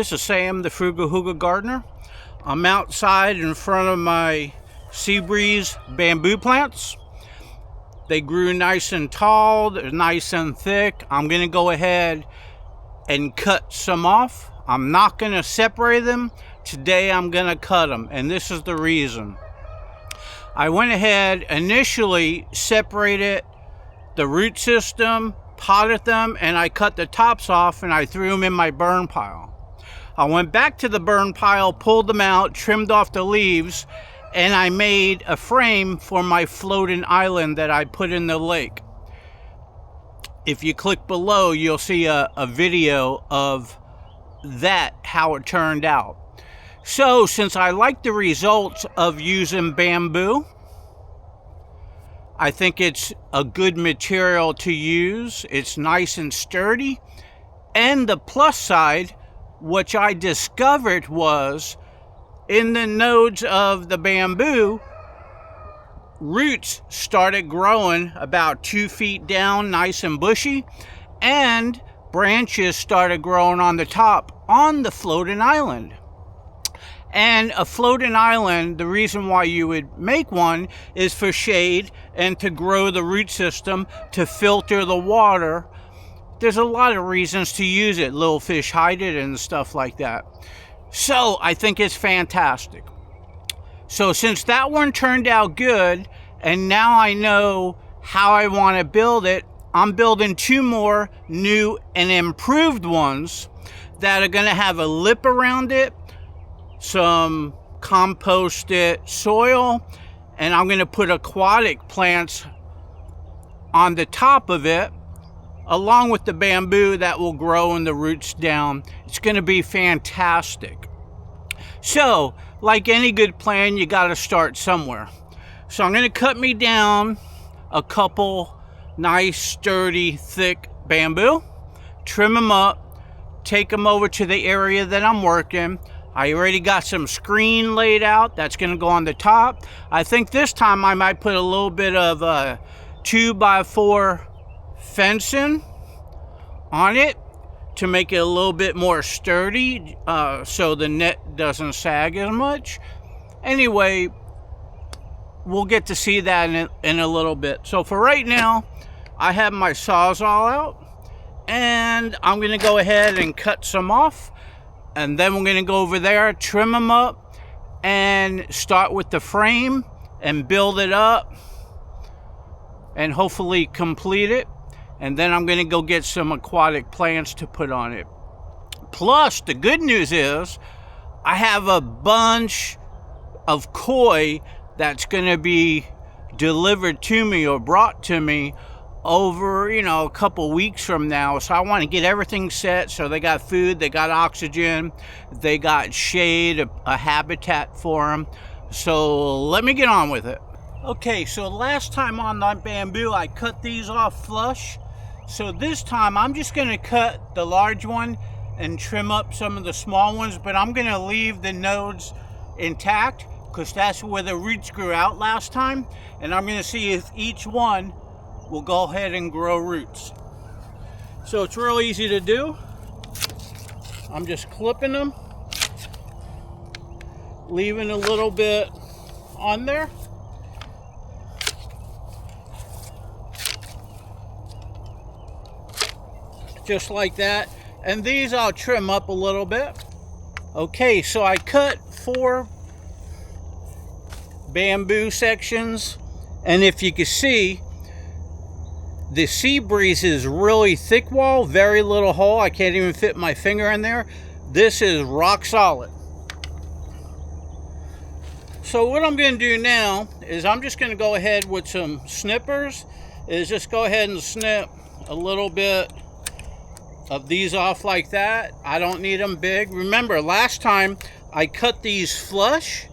this is Sam, the Frugal Hugel gardener. I'm outside in front of my sea breeze bamboo plants. They grew nice and tall, they're nice and thick. I'm gonna go ahead and cut some off. I'm not gonna separate them. Today I'm gonna cut them, and this is the reason. I went ahead, initially separated the root system, potted them, and I cut the tops off and I threw them in my burn pile. I went back to the burn pile, pulled them out, trimmed off the leaves, and I made a frame for my floating island that I put in the lake. If you click below, you'll see a video of that, how it turned out. So since I like the results of using bamboo, I think it's a good material to use. It's nice and sturdy. And the plus side, which I discovered, was in the nodes of the bamboo, roots started growing about 2 feet down, nice and bushy, and branches started growing on the top on the floating island. And a floating island, the reason why you would make one is for shade and to grow the root system, to filter the water. There's a lot of reasons to use it. Little fish hide it and stuff like that. So I think it's fantastic. So since that one turned out good, and now I know how I want to build it, I'm building 2 more new and improved ones that are going to have a lip around it, some composted soil, and I'm going to put aquatic plants on the top of it, along with the bamboo that will grow and the roots down. It's going to be fantastic. So, like any good plan, you got to start somewhere. So I'm going to cut me down a couple nice, sturdy, thick bamboo, trim them up, take them over to the area that I'm working. I already got some screen laid out. That's going to go on the top. I think this time I might put a little bit of 2x4 fencing on it to make it a little bit more sturdy, so the net doesn't sag as much. Anyway, we'll get to see that in a little bit. So for right now, I have my Sawzall out, and I'm going to go ahead and cut some off, and then we're going to go over there, trim them up, and start with the frame and build it up and hopefully complete it. And then I'm going to go get some aquatic plants to put on it. Plus, the good news is I have a bunch of koi that's going to be delivered to me or brought to me over, a couple weeks from now. So I want to get everything set so they got food, they got oxygen, they got shade, a habitat for them. So let me get on with it. Okay, so last time on that bamboo, I cut these off flush. So this time I'm just going to cut the large one and trim up some of the small ones, but I'm going to leave the nodes intact because that's where the roots grew out last time. And I'm going to see if each one will go ahead and grow roots. So it's real easy to do. I'm just clipping them, leaving a little bit on there. Just like that. And these I'll trim up a little bit. Okay, so I cut 4 bamboo sections, and if you can see, the sea breeze is really thick wall, very little hole. I can't even fit my finger in there. This is rock solid. So what I'm going to do now is I'm just going to go ahead with some snippers. Just go ahead and snip a little bit of these off like that. I don't need them big. Remember, last time I cut these flush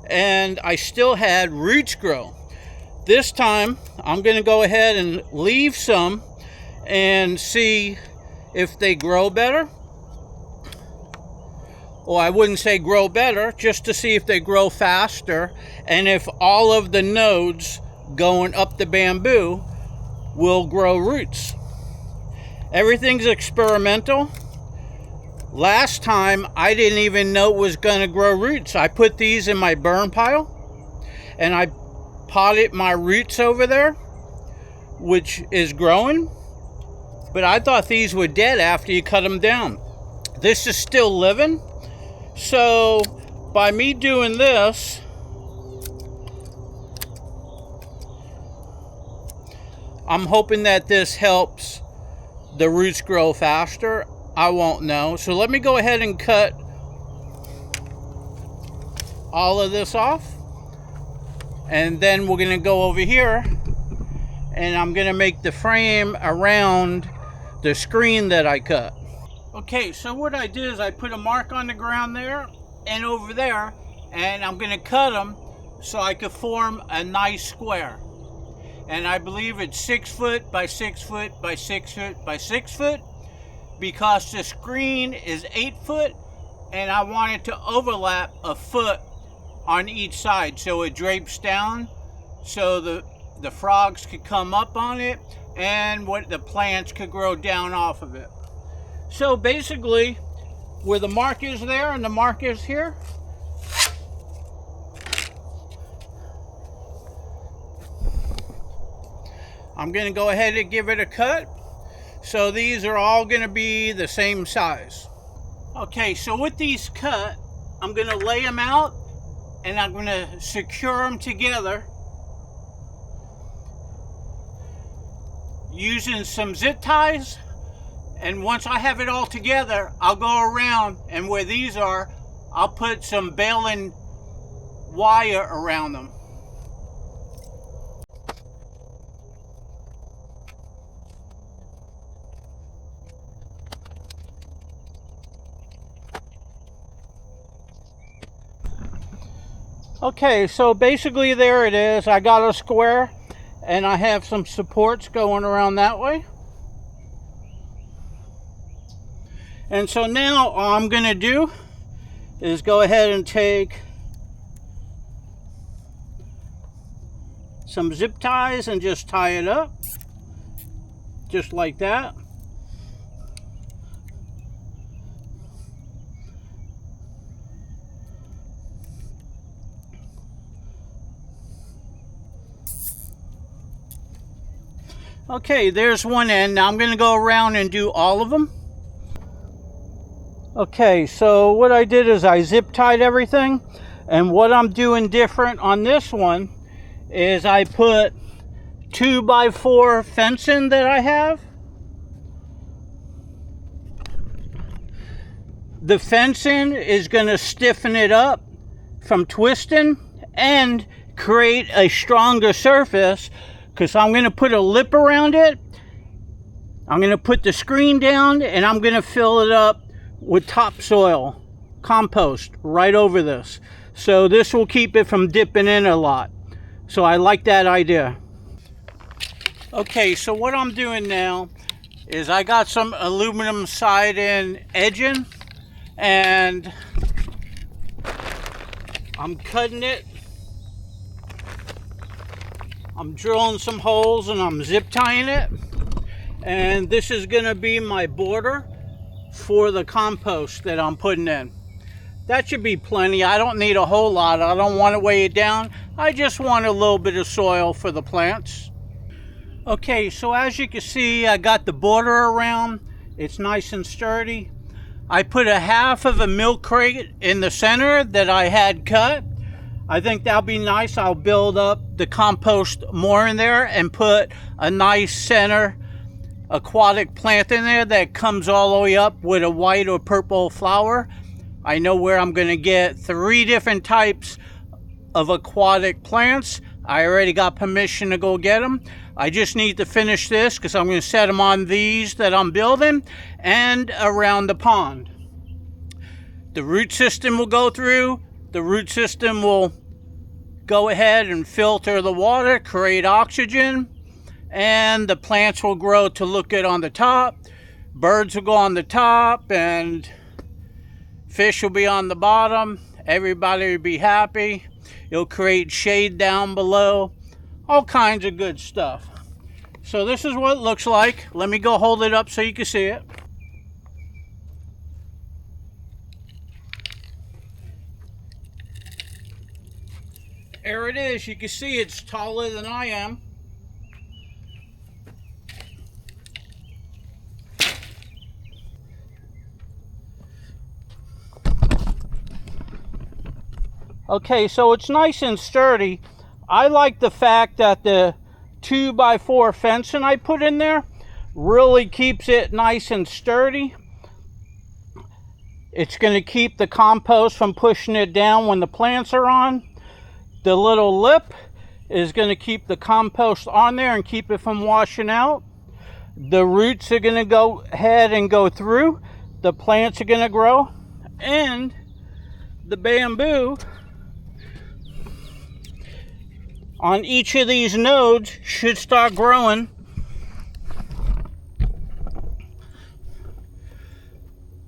and I still had roots grow. This time I'm going to go ahead and leave some and see if they grow better. Or I wouldn't say grow better, just to see if they grow faster and if all of the nodes going up the bamboo will grow roots. Everything's experimental. Last time, I didn't even know it was gonna grow roots. I put these in my burn pile, and I potted my roots over there, which is growing. But I thought these were dead after you cut them down. This is still living. So by me doing this, I'm hoping that this helps the roots grow faster. I won't know. So let me go ahead and cut all of this off. And then we're gonna go over here and I'm gonna make the frame around the screen that I cut. Okay, so what I did is I put a mark on the ground there and over there, and I'm gonna cut them so I could form a nice square. And I believe it's 6 foot by 6 foot by 6 foot by 6 foot, because the screen is 8 foot and I want it to overlap a foot on each side so it drapes down, so the frogs could come up on it and what the plants could grow down off of it. So basically, where the mark is there and the mark is here, I'm gonna go ahead and give it a cut. So these are all gonna be the same size. Okay, so with these cut, I'm gonna lay them out and I'm gonna secure them together using some zip ties. And once I have it all together, I'll go around, and where these are, I'll put some baling wire around them. Okay, so basically there it is. I got a square and I have some supports going around that way. And so now all I'm gonna do is go ahead and take some zip ties and just tie it up, just like that. Okay, there's one end. Now I'm gonna go around and do all of them. Okay, so what I did is I zip tied everything, and what I'm doing different on this one is I put 2x4 fencing that I have. The fencing is going to stiffen it up from twisting and create a stronger surface, because I'm going to put a lip around it. I'm going to put the screen down and I'm going to fill it up with topsoil, compost, right over this. So this will keep it from dipping in a lot. So I like that idea. Okay, so what I'm doing now is I got some aluminum siding edging and I'm cutting it. I'm drilling some holes and I'm zip tying it. And this is gonna be my border for the compost that I'm putting in. That should be plenty. I don't need a whole lot. I don't want to weigh it down. I just want a little bit of soil for the plants. Okay, so as you can see, I got the border around. It's nice and sturdy. I put a half of a milk crate in the center that I had cut. I think that'll be nice. I'll build up the compost more in there and put a nice center aquatic plant in there that comes all the way up with a white or purple flower. I know where I'm going to get 3 different types of aquatic plants. I already got permission to go get them. I just need to finish this because I'm going to set them on these that I'm building and around the pond. The root system will go through. The root system will go ahead and filter the water, create oxygen, and the plants will grow to look good on the top. Birds will go on the top and fish will be on the bottom. Everybody will be happy. It'll create shade down below. All kinds of good stuff. So this is what it looks like. Let me go hold it up so you can see it. There it is. You can see it's taller than I am. Okay, so it's nice and sturdy. I like the fact that the 2x4 fencing I put in there really keeps it nice and sturdy. It's going to keep the compost from pushing it down when the plants are on. The little lip is going to keep the compost on there and keep it from washing out. The roots are going to go ahead and go through. The plants are going to grow. And the bamboo on each of these nodes should start growing.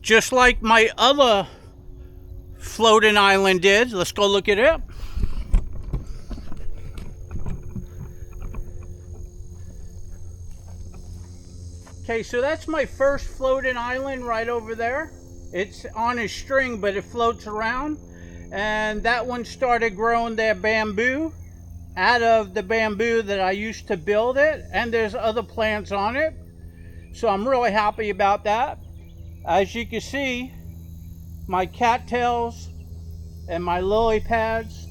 Just like my other floating island did. Let's go look at it. Okay, so that's my first floating island right over there. It's on a string, but it floats around. And that one started growing their bamboo out of the bamboo that I used to build it. And there's other plants on it. So I'm really happy about that. As you can see, my cattails and my lily pads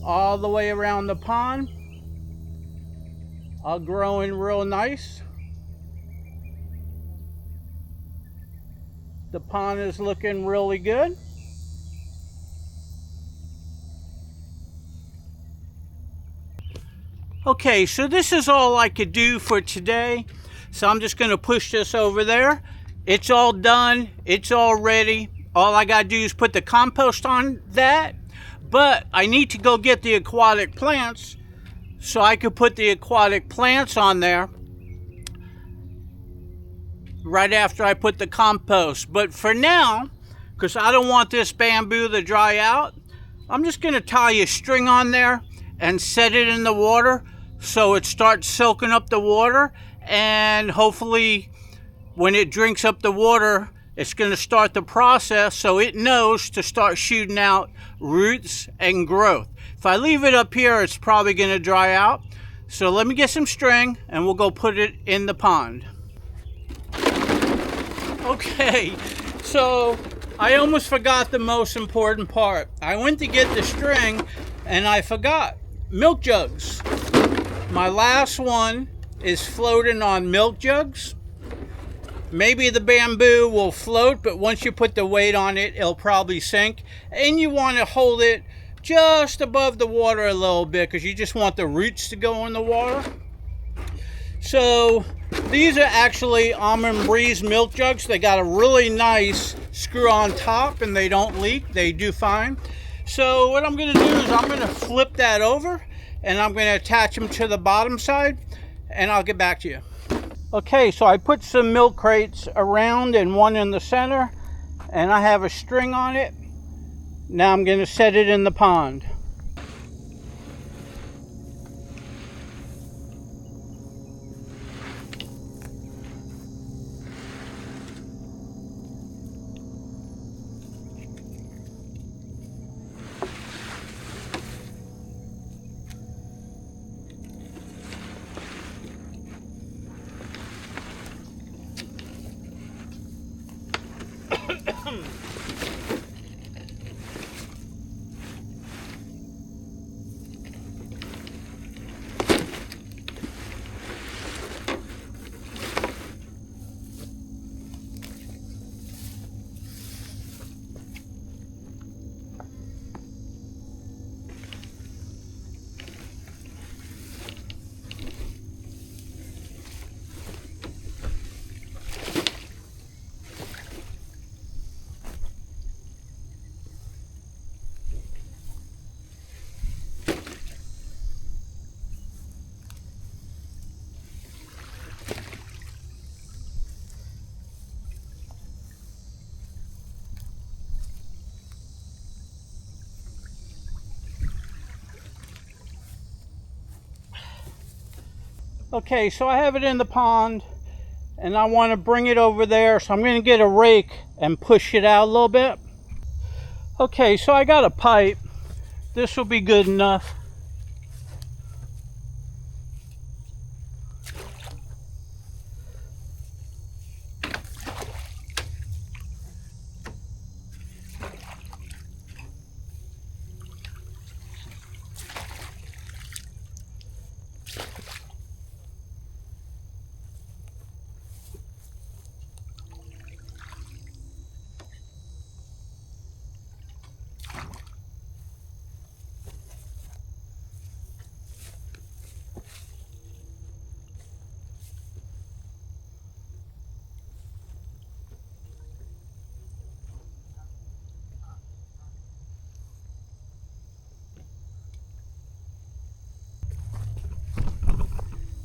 all the way around the pond are growing real nice. The pond is looking really good. Okay, so this is all I could do for today. So I'm just going to push this over there. It's all done. It's all ready. All I got to do is put the compost on that. But I need to go get the aquatic plants so I could put the aquatic plants on there right after I put the compost. But for now, because I don't want this bamboo to dry out, I'm just going to tie a string on there and set it in the water so it starts soaking up the water, and hopefully when it drinks up the water, it's going to start the process so it knows to start shooting out roots and growth. If I leave it up here, it's probably going to dry out. So let me get some string and we'll go put it in the pond. Okay, so I almost forgot the most important part. I went to get the string and I forgot milk jugs. My last one is floating on milk jugs. Maybe the bamboo will float, but once you put the weight on it, it'll probably sink. And you want to hold it just above the water a little bit because you just want the roots to go in the water. So these are actually Almond Breeze milk jugs. They got a really nice screw on top and they don't leak. They do fine. So what I'm going to do is I'm going to flip that over and I'm going to attach them to the bottom side and I'll get back to you. Okay, so I put some milk crates around and one in the center, and I have a string on it. Now I'm going to set it in the pond. Okay, so I have it in the pond and I want to bring it over there, so I'm going to get a rake and push it out a little bit. Okay, so I got a pipe. This will be good enough.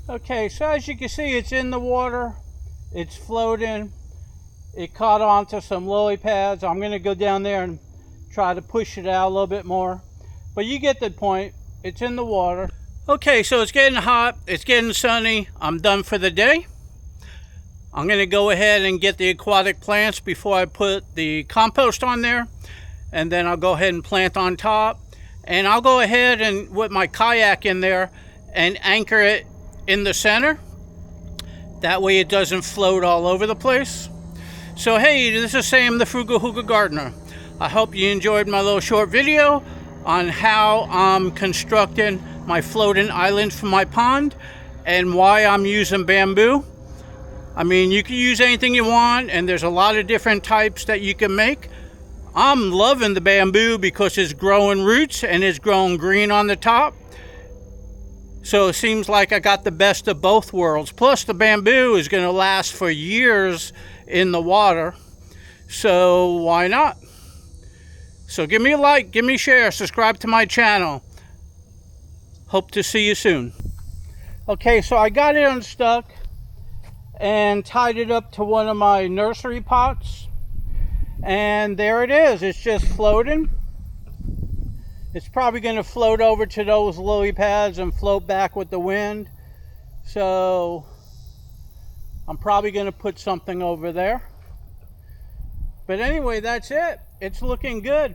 Okay, so as you can see, it's in the water, it's floating. It caught onto some lily pads. I'm going to go down there and try to push it out a little bit more, but you get the point. It's in the water. Okay, so it's getting hot, it's getting sunny. I'm done for the day. I'm going to go ahead and get the aquatic plants before I put the compost on there, and then I'll go ahead and plant on top, and I'll go ahead and with my kayak in there and anchor it in the center. That way it doesn't float all over the place. So hey, this is Sam the Frugal Hugel Gardener. I hope you enjoyed my little short video on how I'm constructing my floating islands for my pond and why I'm using bamboo. I mean, you can use anything you want, and there's a lot of different types that you can make. I'm loving the bamboo because it's growing roots and it's growing green on the top. So it seems like I got the best of both worlds. Plus the bamboo is going to last for years in the water. So why not? So give me a like, give me a share, subscribe to my channel. Hope to see you soon. Okay, so I got it unstuck and tied it up to one of my nursery pots. And there it is. It's just floating. It's probably going to float over to those lily pads and float back with the wind. So I'm probably going to put something over there. But anyway, that's it. It's looking good.